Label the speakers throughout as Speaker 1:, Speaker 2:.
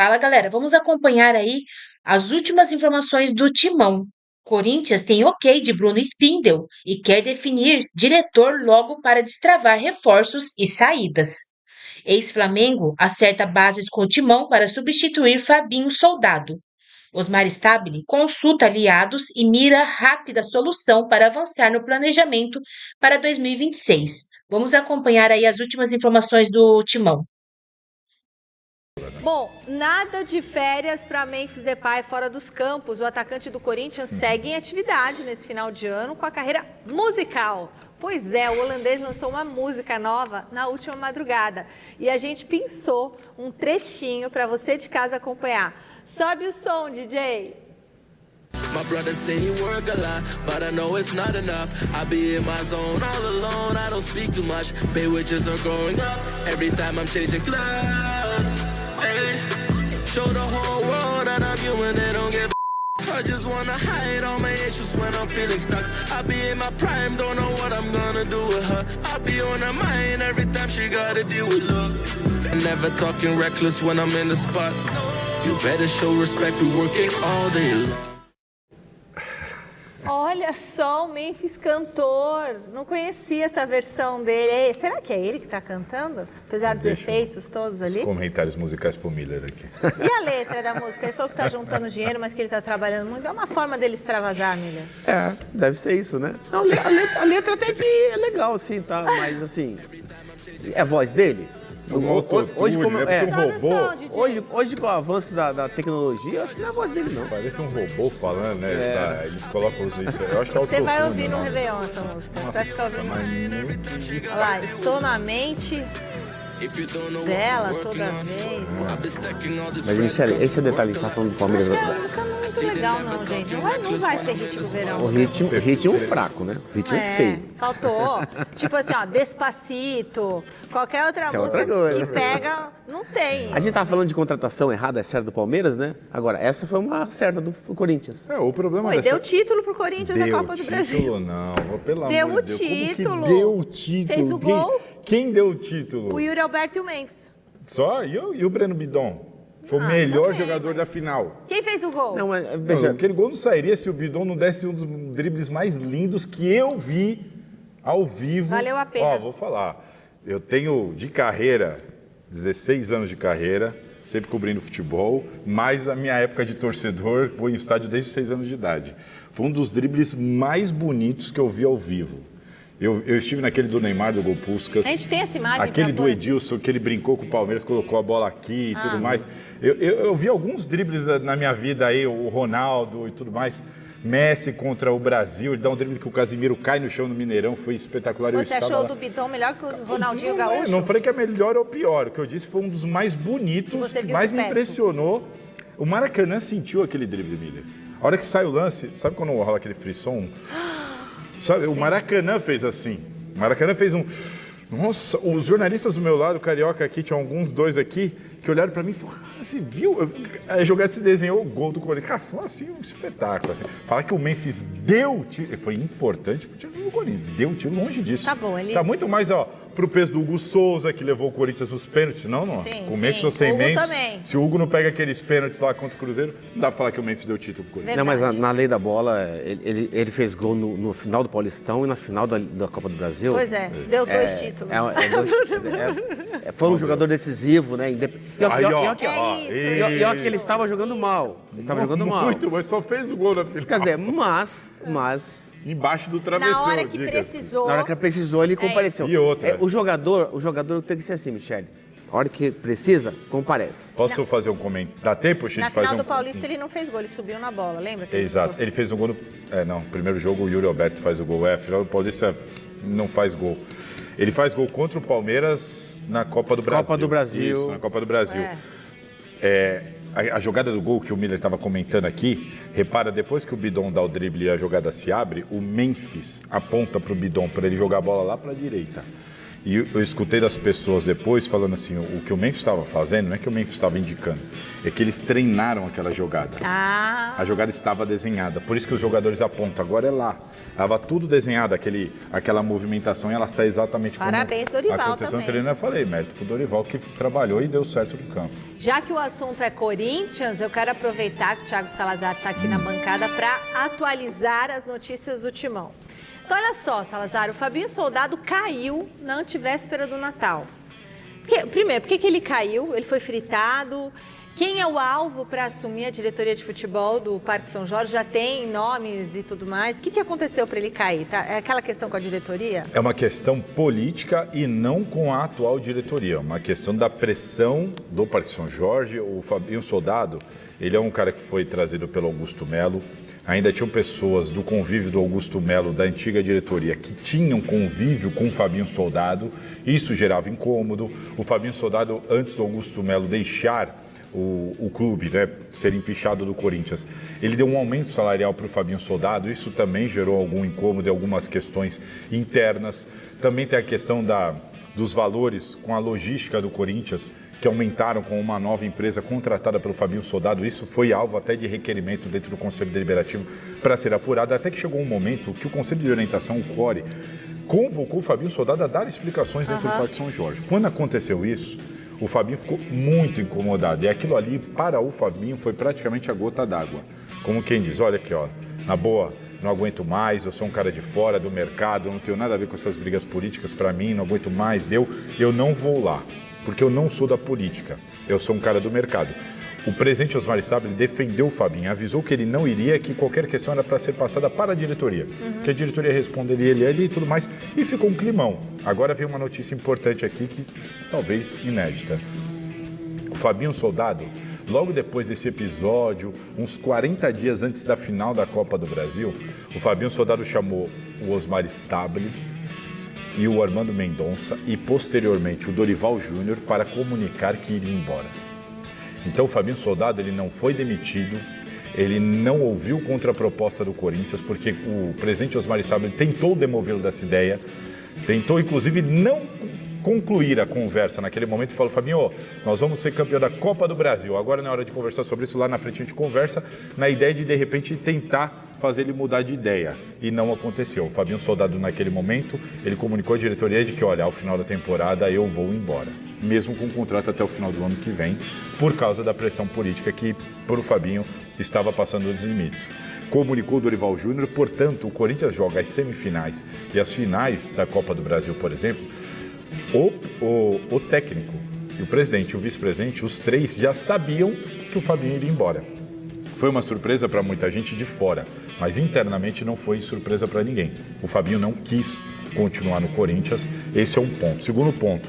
Speaker 1: Fala, galera. Vamos acompanhar aí as últimas informações do Timão. Corinthians tem ok de Bruno Spindel e quer definir diretor logo para destravar reforços e saídas. Ex-Flamengo acerta bases com o Timão para substituir Fabinho Soldado. Osmar Stabile consulta aliados e mira rápida solução para avançar no planejamento para 2026. Vamos acompanhar aí as últimas informações do Timão.
Speaker 2: Bom, nada de férias para Memphis Depay fora dos campos. O atacante do Corinthians segue em atividade nesse final de ano com a carreira musical. Pois é, o holandês lançou uma música nova na última madrugada e a gente pensou um trechinho para você de casa acompanhar. Sobe o som, DJ!
Speaker 3: My brother say he work a lot, but I know it's not enough. I be in my zone all alone, I don't speak too much. Pay witches are growing up, every time I'm chasing clouds. Hey, show the whole world that I'm human, they don't give a I just wanna hide all my issues when I'm feeling stuck. I be in my prime, don't know what I'm gonna do with her. I be on her mind every time she gotta deal with love. Never talking reckless when I'm in the spot. You better show respect, we working all day long.
Speaker 2: Olha só, o Memphis cantor. Não conhecia essa versão dele. Será que é ele que está cantando? Apesar dos efeitos todos ali?
Speaker 4: Os comentários musicais pro Miller aqui.
Speaker 2: E a letra da música? Ele falou que está juntando dinheiro, mas que ele está trabalhando muito. É uma forma dele extravasar, Miller.
Speaker 5: É, deve ser isso, né? Não, a letra até que é legal, assim, tá? Mas, assim, é a voz dele?
Speaker 4: Hoje, como é um robô.
Speaker 5: Hoje, com o avanço da tecnologia, eu acho que não é a voz dele, não.
Speaker 4: Parece um robô falando, né? Eles colocam isso. Eu acho que é
Speaker 2: Você vai ouvir no Réveillon essa música. Você vai ficar ouvindo. Olha lá, estou na mente dela toda vez.
Speaker 5: Mas, Michele, esse é o detalhe, a gente tá falando do Palmeiras.
Speaker 2: Não é muito legal, não, gente. Não vai ser ritmo verão.
Speaker 5: O ritmo fraco, né? O ritmo feio.
Speaker 2: Faltou. Tipo assim, ó, Despacito, qualquer outra
Speaker 5: Isso é
Speaker 2: música
Speaker 5: outra coisa.
Speaker 2: que pega, não tem.
Speaker 5: A gente tava falando de contratação errada, é certa do Palmeiras, né? Agora, essa foi uma certa do Corinthians.
Speaker 4: O problema
Speaker 2: Deu título pro Corinthians na Copa do Brasil.
Speaker 4: Deu título, não. Pelo
Speaker 2: Deu
Speaker 4: amor de Deus.
Speaker 2: título.
Speaker 4: Como que deu o título?
Speaker 2: Fez o gol.
Speaker 4: Quem deu o título?
Speaker 2: O Yuri Alberto e o Memphis.
Speaker 4: Só? E o Breno Bidon? Foi o melhor jogador da final.
Speaker 2: Quem fez o gol?
Speaker 5: Não, mas, veja,
Speaker 4: Aquele gol não sairia se o Bidon não desse um dos dribles mais lindos que eu vi ao vivo.
Speaker 2: Valeu a pena.
Speaker 4: Ó, vou falar. Eu tenho de carreira, 16 anos de carreira, sempre cobrindo futebol, mas a minha época de torcedor foi em estádio desde 6 anos de idade. Foi um dos dribles mais bonitos que eu vi ao vivo. Eu estive naquele do Neymar, do Gol Puskás.
Speaker 2: A gente tem essa imagem.
Speaker 4: Aquele do Edilson, que ele brincou com o Palmeiras, colocou a bola aqui e tudo mais. Eu vi alguns dribles na minha vida aí, o Ronaldo e tudo mais. Messi contra o Brasil, ele dá um drible que o Casimiro cai no chão no Mineirão, foi espetacular.
Speaker 2: Você achou o do Bidon melhor que o Ronaldinho Gaúcho?
Speaker 4: Não falei que é melhor ou pior, o que eu disse foi um dos mais bonitos, mais me impressionou. O Maracanã sentiu aquele drible, Miller. A hora que sai o lance, sabe quando rola aquele frisson? Sabe, o Maracanã fez assim. O Maracanã fez um... Nossa, os jornalistas do meu lado, o Carioca aqui, tinha dois aqui, que olharam pra mim e falaram, você viu? A jogada se desenhou o gol do Corinthians. Cara, foi assim, um espetáculo. Assim. Falar que o Memphis deu tiro, foi importante pro time do Corinthians, deu tiro longe disso.
Speaker 2: Tá bom, ele...
Speaker 4: Tá muito mais, pro peso do Hugo Souza, que levou o Corinthians nos pênaltis. Não.
Speaker 2: Sim,
Speaker 4: com o Memphis ou sem
Speaker 2: Hugo
Speaker 4: Memphis,
Speaker 2: também.
Speaker 4: se o Hugo não pega aqueles pênaltis lá contra o Cruzeiro, não dá pra falar que o Memphis deu título pro Corinthians.
Speaker 5: não, mas na lei da bola, ele fez gol no final do Paulistão e na final da Copa do Brasil.
Speaker 2: Pois é, deu 2 títulos.
Speaker 5: Foi um jogador decisivo, né?
Speaker 4: Aí, ó.
Speaker 5: Que ele estava jogando mal. Ele estava jogando mal.
Speaker 4: Muito, mas só fez o gol na final.
Speaker 5: Quer dizer, mas
Speaker 4: Embaixo do travessão,
Speaker 2: Na hora que precisou.
Speaker 5: na hora que precisou, ele compareceu.
Speaker 4: E outra.
Speaker 5: O jogador tem que ser assim, Michele. A hora que precisa, comparece.
Speaker 4: Posso fazer um comentário? Dá tempo, Chico, de fazer
Speaker 2: Na final do Paulista ele não fez gol, ele subiu na bola, lembra?
Speaker 4: Exato. Ele fez um gol no... primeiro jogo o Yuri Alberto faz o gol. Final do Paulista não faz gol. Ele faz gol contra o Palmeiras na Copa do Brasil.
Speaker 5: Copa do Brasil.
Speaker 4: Isso, na Copa do Brasil. A jogada do gol que o Miller estava comentando aqui, repara, depois que o Bidon dá o drible e a jogada se abre, o Memphis aponta para o Bidon para ele jogar a bola lá para a direita. E eu escutei das pessoas depois falando assim, o que o Memphis estava fazendo, não é que o Memphis estava indicando, é que eles treinaram aquela jogada. A jogada estava desenhada, por isso que os jogadores apontam, agora é lá. Estava tudo desenhado, aquela movimentação, e ela sai exatamente como
Speaker 2: Dorival
Speaker 4: aconteceu no treino. Eu falei, mérito pro Dorival, que trabalhou e deu certo no campo.
Speaker 2: Já que o assunto é Corinthians, eu quero aproveitar que o Thiago Salazar está aqui na bancada para atualizar as notícias do Timão. Então, olha só, Salazar, o Fabinho Soldado caiu na antevéspera do Natal. Primeiro, por que ele caiu? Ele foi fritado? Quem é o alvo para assumir a diretoria de futebol do Parque São Jorge? Já tem nomes e tudo mais. O que aconteceu para ele cair? É aquela questão com a diretoria?
Speaker 4: É uma questão política e não com a atual diretoria. É uma questão da pressão do Parque São Jorge. O Fabinho Soldado, ele é um cara que foi trazido pelo Augusto Melo. Ainda tinham pessoas do convívio do Augusto Melo, da antiga diretoria, que tinham convívio com o Fabinho Soldado. Isso gerava incômodo. O Fabinho Soldado, antes do Augusto Melo deixar o clube, né, ser empichado do Corinthians, ele deu um aumento salarial para o Fabinho Soldado. Isso também gerou algum incômodo e algumas questões internas. Também tem a questão dos valores com a logística do Corinthians, que aumentaram com uma nova empresa contratada pelo Fabinho Soldado. Isso foi alvo até de requerimento dentro do Conselho Deliberativo para ser apurado, até que chegou um momento que o Conselho de Orientação, o CORE, convocou o Fabinho Soldado a dar explicações dentro do Parque São Jorge. Quando aconteceu isso, o Fabinho ficou muito incomodado. E aquilo ali, para o Fabinho, foi praticamente a gota d'água. Como quem diz, olha aqui, ó, na boa, não aguento mais, eu sou um cara de fora do mercado, não tenho nada a ver com essas brigas políticas para mim, não aguento mais, eu não vou lá, porque eu não sou da política, eu sou um cara do mercado. O presidente Osmar Stabile defendeu o Fabinho, avisou que ele não iria, que qualquer questão era para ser passada para a diretoria, que a diretoria responderia ele ali e tudo mais, e ficou um climão. Agora veio uma notícia importante aqui, que talvez inédita. O Fabinho Soldado, logo depois desse episódio, uns 40 dias antes da final da Copa do Brasil, o Fabinho Soldado chamou o Osmar Stabile e o Armando Mendonça e, posteriormente, o Dorival Júnior para comunicar que iria embora. Então, o Fabinho Soldado, ele não foi demitido, ele não ouviu contraproposta do Corinthians, porque o presidente Osmar Stabile tentou demovê-lo dessa ideia, tentou, inclusive, não concluir a conversa naquele momento e falou, Fabinho, nós vamos ser campeão da Copa do Brasil, agora não é hora de conversar sobre isso, lá na frente a gente conversa, na ideia de repente, tentar fazer ele mudar de ideia, e não aconteceu. O Fabinho Soldado, naquele momento, ele comunicou à diretoria de que, olha, ao final da temporada eu vou embora, mesmo com o contrato até o final do ano que vem, por causa da pressão política que, por o Fabinho, estava passando dos limites. Comunicou o Dorival Júnior, portanto, o Corinthians joga as semifinais e as finais da Copa do Brasil, por exemplo, o técnico, o presidente e o vice-presidente, os três já sabiam que o Fabinho iria embora. Foi uma surpresa para muita gente de fora, mas internamente não foi surpresa para ninguém. O Fabinho não quis continuar no Corinthians, esse é um ponto. Segundo ponto,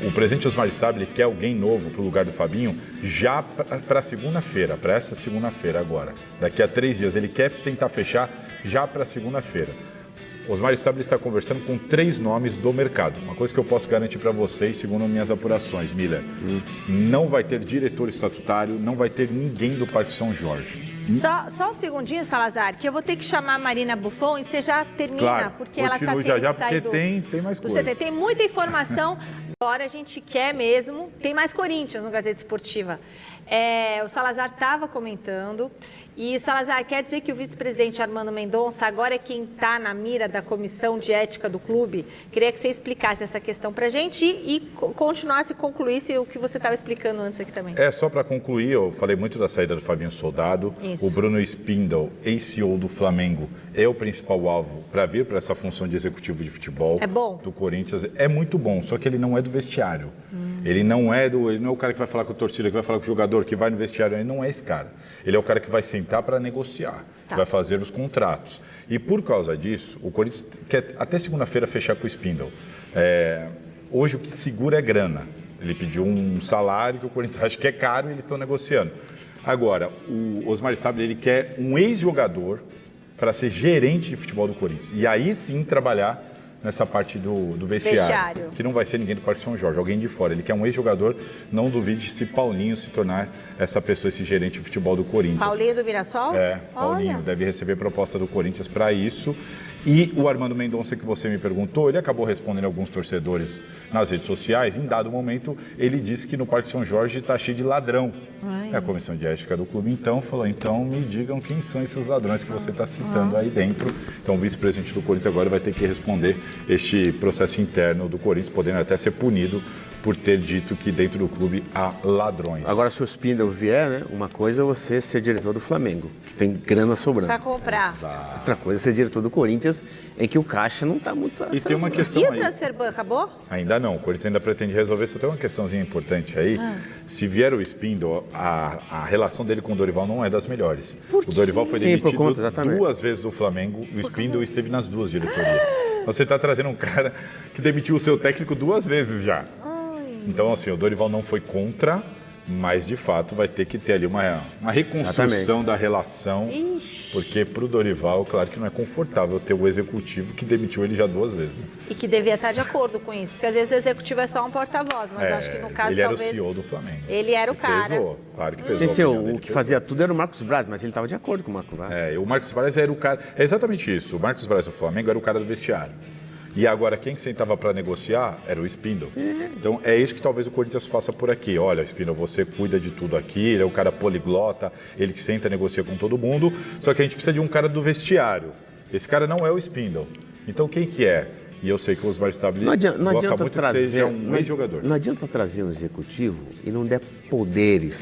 Speaker 4: o presidente Osmar Stabile quer alguém novo para o lugar do Fabinho já para segunda-feira, para essa segunda-feira agora. Daqui a 3 dias, ele quer tentar fechar já para segunda-feira. Osmar Stabile está conversando com 3 nomes do mercado. Uma coisa que eu posso garantir para vocês, segundo minhas apurações, Miller, não vai ter diretor estatutário, não vai ter ninguém do Parque São Jorge.
Speaker 2: Só um segundinho, Salazar, que eu vou ter que chamar a Marina Buffon e você já termina,
Speaker 4: claro,
Speaker 2: porque ela está tendo
Speaker 4: já,
Speaker 2: que sair
Speaker 4: porque tem mais coisa.
Speaker 2: Tem muita informação, agora a gente quer mesmo, tem mais Corinthians no Gazeta Esportiva. O Salazar estava comentando, e Salazar, quer dizer que o vice-presidente Armando Mendonça agora é quem está na mira da comissão de ética do clube? Queria que você explicasse essa questão para a gente e concluísse o que você estava explicando antes aqui também.
Speaker 4: Só para concluir, eu falei muito da saída do Fabinho Soldado. Isso. O Bruno Spindle, ex-CEO do Flamengo, é o principal alvo para vir para essa função de executivo de futebol do Corinthians. É muito bom, só que ele não é do vestiário. Ele não é o cara que vai falar com a torcida, que vai falar com o jogador, que vai no vestiário. Ele não é esse cara. Ele é o cara que vai sentar para negociar, que vai fazer os contratos. E por causa disso, o Corinthians quer até segunda-feira fechar com o Spindle. Hoje o que segura é grana. Ele pediu um salário que o Corinthians acha que é caro e eles estão negociando. Agora, o Osmar Stabile, ele quer um ex-jogador para ser gerente de futebol do Corinthians. E aí sim trabalhar nessa parte do vestiário, que não vai ser ninguém do Parque São Jorge, alguém de fora. Ele quer um ex-jogador, não duvide se Paulinho se tornar essa pessoa, esse gerente de futebol do Corinthians.
Speaker 2: Paulinho do Mirassol?
Speaker 4: Paulinho deve receber proposta do Corinthians para isso. E o Armando Mendonça, que você me perguntou, ele acabou respondendo a alguns torcedores nas redes sociais. Em dado momento, ele disse que no Parque São Jorge está cheio de ladrão. A comissão de ética do clube, então, falou, então me digam quem são esses ladrões que você está citando aí dentro. Então, o vice-presidente do Corinthians agora vai ter que responder este processo interno do Corinthians, podendo até ser punido por ter dito que dentro do clube há ladrões.
Speaker 5: Agora, se o Spindle vier, né, uma coisa é você ser diretor do Flamengo, que tem grana sobrando.
Speaker 2: Pra comprar.
Speaker 5: Outra coisa é ser diretor do Corinthians, em que o caixa não está muito...
Speaker 4: E tem uma questão
Speaker 2: E o
Speaker 4: aí.
Speaker 2: transfer ban acabou?
Speaker 4: Ainda não, o Corinthians ainda pretende resolver, só tem uma questãozinha importante aí. Se vier o Spindle, a relação dele com o Dorival não é das melhores. O Dorival foi
Speaker 5: Sim,
Speaker 4: demitido
Speaker 5: por conta, exatamente.
Speaker 4: 2 vezes do Flamengo, o Spindle esteve nas 2 diretorias. Você está trazendo um cara que demitiu o seu técnico 2 vezes já. Então, assim, o Dorival não foi contra, mas de fato vai ter que ter ali uma reconstrução da relação, porque para o Dorival, claro que não é confortável ter o executivo que demitiu ele já 2 vezes. Né?
Speaker 2: E que devia estar de acordo com isso, porque às vezes o executivo é só um porta-voz, mas acho que no caso
Speaker 4: ele
Speaker 2: talvez...
Speaker 4: era o CEO do Flamengo.
Speaker 2: Ele era o cara.
Speaker 4: Pesou, claro que pesou.
Speaker 5: Sim,
Speaker 4: a
Speaker 5: sim,
Speaker 4: opinião
Speaker 5: o
Speaker 4: dele,
Speaker 5: que
Speaker 4: pesou.
Speaker 5: fazia tudo era o Marcos Braz, mas ele estava de acordo com o Marcos Braz.
Speaker 4: O Marcos Braz era o cara... É exatamente isso. O Marcos Braz do Flamengo era o cara do vestiário. E agora, quem que sentava para negociar era o Spindle. Então, é isso que talvez o Corinthians faça por aqui. Olha, Spindle, você cuida de tudo aqui, ele é o cara poliglota, ele que senta e negocia com todo mundo, só que a gente precisa de um cara do vestiário. Esse cara não é o Spindle. Então, quem que é? E eu sei que o Osmar Stabile gosta muito que seja um ex-jogador.
Speaker 5: Não adianta trazer um executivo e não der poderes,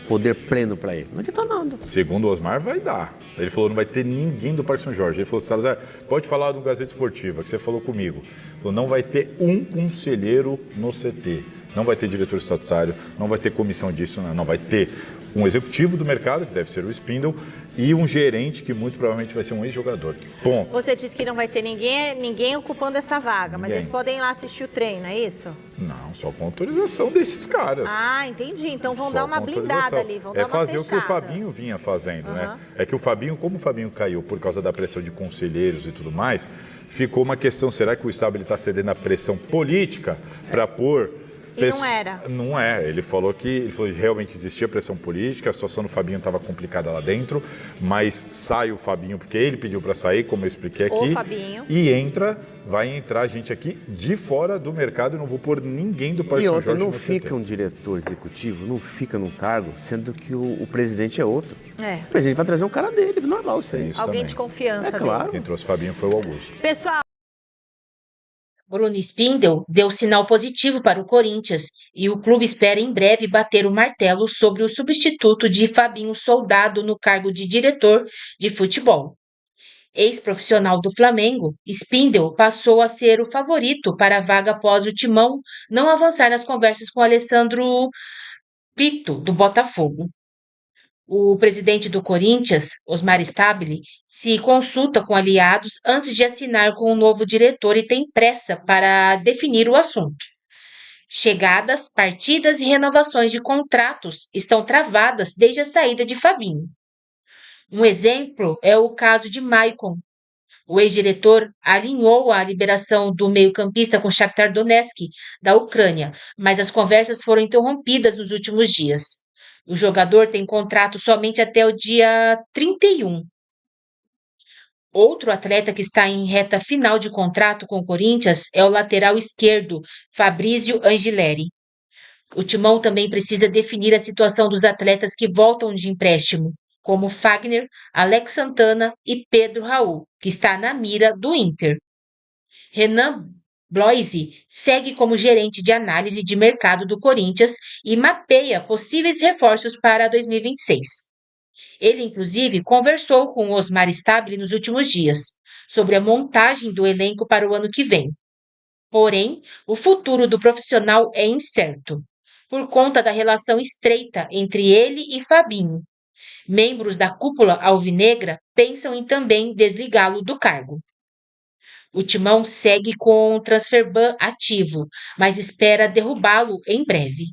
Speaker 5: poder pleno para ele. Não adianta nada.
Speaker 4: Segundo o Osmar, vai dar. Ele falou, não vai ter ninguém do Parque São Jorge. Ele falou, Salazar, pode falar do Gazeta Esportiva, que você falou comigo. Ele falou, não vai ter um conselheiro no CT. Não vai ter diretor estatutário, não vai ter comissão disso, não vai ter um executivo do mercado, que deve ser o Spindle, e um gerente, que muito provavelmente vai ser um ex-jogador. Ponto.
Speaker 2: Você disse que não vai ter ninguém ocupando essa vaga, mas
Speaker 4: Ninguém.
Speaker 2: eles podem ir lá assistir o treino, é isso?
Speaker 4: Não, só com autorização desses caras.
Speaker 2: Ah, entendi. Então vão
Speaker 4: Só
Speaker 2: dar uma
Speaker 4: com
Speaker 2: blindada
Speaker 4: autorização.
Speaker 2: ali, vão dar uma
Speaker 4: fazer o que o
Speaker 2: fechada.
Speaker 4: Fabinho vinha fazendo, né? É que o Fabinho, como o Fabinho caiu por causa da pressão de conselheiros e tudo mais, ficou uma questão, será que o Stabile está cedendo à pressão política para pôr...
Speaker 2: E não era.
Speaker 4: Não é. Ele falou que realmente existia pressão política, a situação do Fabinho estava complicada lá dentro, mas sai o Fabinho porque ele pediu para sair, como eu expliquei aqui.
Speaker 2: O Fabinho.
Speaker 4: E vai entrar gente aqui de fora do mercado, e não vou pôr ninguém do Parque
Speaker 5: E
Speaker 4: São
Speaker 5: outra,
Speaker 4: Jorge
Speaker 5: não
Speaker 4: no
Speaker 5: fica
Speaker 4: CT.
Speaker 5: um diretor executivo, não fica num cargo, sendo que o presidente é outro.
Speaker 2: É.
Speaker 5: O presidente vai trazer um cara dele, normal isso aí.
Speaker 4: Isso
Speaker 2: Alguém
Speaker 4: também.
Speaker 2: de confiança
Speaker 5: É
Speaker 2: dele.
Speaker 5: claro.
Speaker 4: Quem trouxe o Fabinho foi o Augusto.
Speaker 2: Pessoal,
Speaker 1: Bruno Spindle deu sinal positivo para o Corinthians e o clube espera em breve bater o martelo sobre o substituto de Fabinho Soldado no cargo de diretor de futebol. Ex-profissional do Flamengo, Spindle passou a ser o favorito para a vaga após o Timão não avançar nas conversas com Alessandro Pito, do Botafogo. O presidente do Corinthians, Osmar Stabile, se consulta com aliados antes de assinar com o novo diretor e tem pressa para definir o assunto. Chegadas, partidas e renovações de contratos estão travadas desde a saída de Fabinho. Um exemplo é o caso de Maicon. O ex-diretor alinhou a liberação do meio-campista com Shakhtar Donetsk, da Ucrânia, mas as conversas foram interrompidas nos últimos dias. O jogador tem contrato somente até o dia 31. Outro atleta que está em reta final de contrato com o Corinthians é o lateral esquerdo, Fabrício Angileri. O Timão também precisa definir a situação dos atletas que voltam de empréstimo, como Fagner, Alex Santana e Pedro Raul, que está na mira do Inter. Renan Bloise segue como gerente de análise de mercado do Corinthians e mapeia possíveis reforços para 2026. Ele, inclusive, conversou com Osmar Stabile nos últimos dias sobre a montagem do elenco para o ano que vem. Porém, o futuro do profissional é incerto, por conta da relação estreita entre ele e Fabinho. Membros da cúpula alvinegra pensam em também desligá-lo do cargo. O Timão segue com o transfer ban ativo, mas espera derrubá-lo em breve.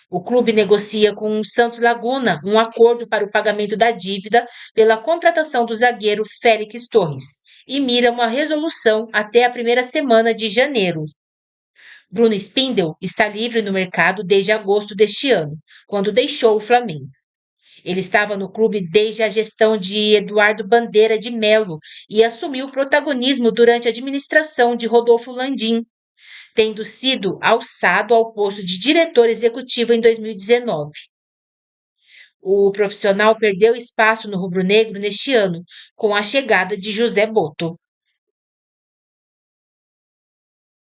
Speaker 1: O clube negocia com o Santos Laguna um acordo para o pagamento da dívida pela contratação do zagueiro Félix Torres e mira uma resolução até a primeira semana de janeiro. Bruno Spindle está livre no mercado desde agosto deste ano, quando deixou o Flamengo. Ele estava no clube desde a gestão de Eduardo Bandeira de Melo e assumiu o protagonismo durante a administração de Rodolfo Landim, tendo sido alçado ao posto de diretor executivo em 2019. O profissional perdeu espaço no rubro-negro neste ano, com a chegada de José Botto.